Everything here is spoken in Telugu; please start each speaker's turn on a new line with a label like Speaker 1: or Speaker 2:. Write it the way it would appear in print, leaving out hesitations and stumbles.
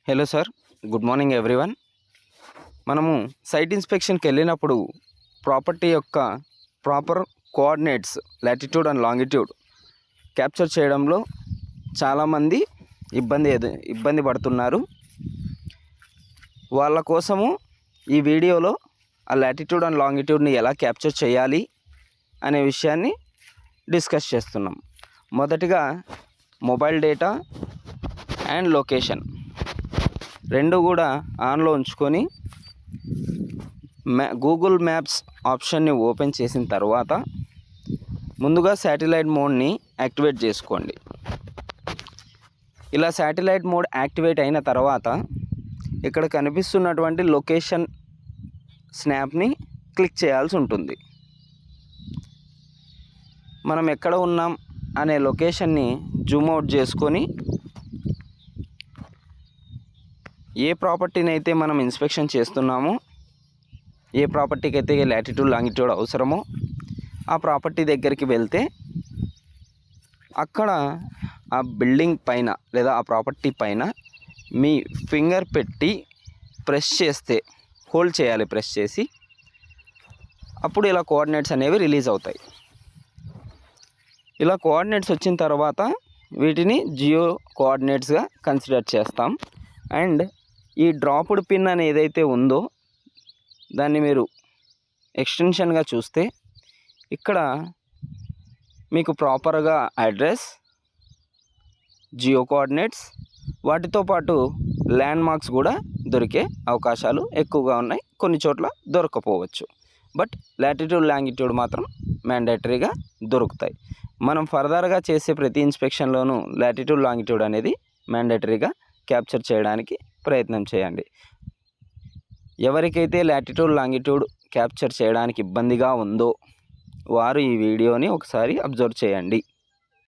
Speaker 1: Hello sir, good morning everyone. మనము సైట్ ఇన్స్పెక్షన్కి వెళ్ళినప్పుడు ప్రాపర్టీ యొక్క proper coordinates latitude and longitude capture చేయడంలో చాలామంది ఇబ్బంది పడుతున్నారు. వాళ్ళ కోసము ఈ వీడియోలో ఆ లాటిట్యూడ్ అండ్ లాంగిట్యూడ్ని ఎలా క్యాప్చర్ చేయాలి అనే విషయాన్ని డిస్కస్ చేస్తున్నాం. మొదటిగా మొబైల్ డేటా అండ్ లొకేషన్ రెండు కూడా ఆన్లో ఉంచుకొని గూగుల్ మ్యాప్స్ ఆప్షన్ని ఓపెన్ చేసిన తర్వాత ముందుగా శాటిలైట్ మోడ్ని యాక్టివేట్ చేసుకోండి. ఇలా శాటిలైట్ మోడ్ యాక్టివేట్ అయిన తర్వాత ఇక్కడ కనిపిస్తున్నటువంటి లొకేషన్ స్నాప్ని క్లిక్ చేయాల్సి ఉంటుంది. మనం ఎక్కడ ఉన్నాం అనే లొకేషన్ని జూమ్ అవుట్ చేసుకొని ఏ ప్రాపర్టీని అయితే మనం ఇన్స్పెక్షన్ చేస్తున్నామో, ఏ ప్రాపర్టీకి అయితే లాటిట్యూడ్ లాంగిట్యూడ్ అవసరమో ఆ ప్రాపర్టీ దగ్గరికి వెళ్తే అక్కడ ఆ బిల్డింగ్ పైన లేదా ఆ ప్రాపర్టీ పైన మీ ఫింగర్ పెట్టి ప్రెస్ చేస్తే, హోల్డ్ చేయాలి ప్రెస్ చేసి, అప్పుడు ఇలా కోఆర్డినేట్స్ అనేవి రిలీజ్ అవుతాయి. ఇలా కోఆర్డినేట్స్ వచ్చిన తర్వాత వీటిని జియో కోఆర్డినేట్స్గా కన్సిడర్ చేస్తాం. అండ్ ఈ డ్రాప్డ్ పిన్ అని ఏదైతే ఉందో దాన్ని మీరు ఎక్స్టెన్షన్గా చూస్తే ఇక్కడ మీకు ప్రాపర్గా అడ్రస్, జియో కోఆర్డినేట్స్, వాటితో పాటు ల్యాండ్ మార్క్స్ కూడా దొరికే అవకాశాలు ఎక్కువగా ఉన్నాయి. కొన్ని చోట్ల దొరకపోవచ్చు, బట్ లాటిట్యూడ్ లాంగిట్యూడ్ మాత్రం మ్యాండేటరీగా దొరుకుతాయి. మనం ఫర్దర్గా చేసే ప్రతి ఇన్స్పెక్షన్లోనూ లాటిట్యూడ్ లాంగిట్యూడ్ అనేది మ్యాండేటరీగా క్యాప్చర్ చేయడానికి ప్రయత్నం చేయండి. ఎవరికైతే లాటిట్యూడ్ లాంగిట్యూడ్ క్యాప్చర్ చేయడానికి ఇబ్బందిగా ఉందో వారు ఈ వీడియోని ఒకసారి అబ్జర్వ్ చేయండి.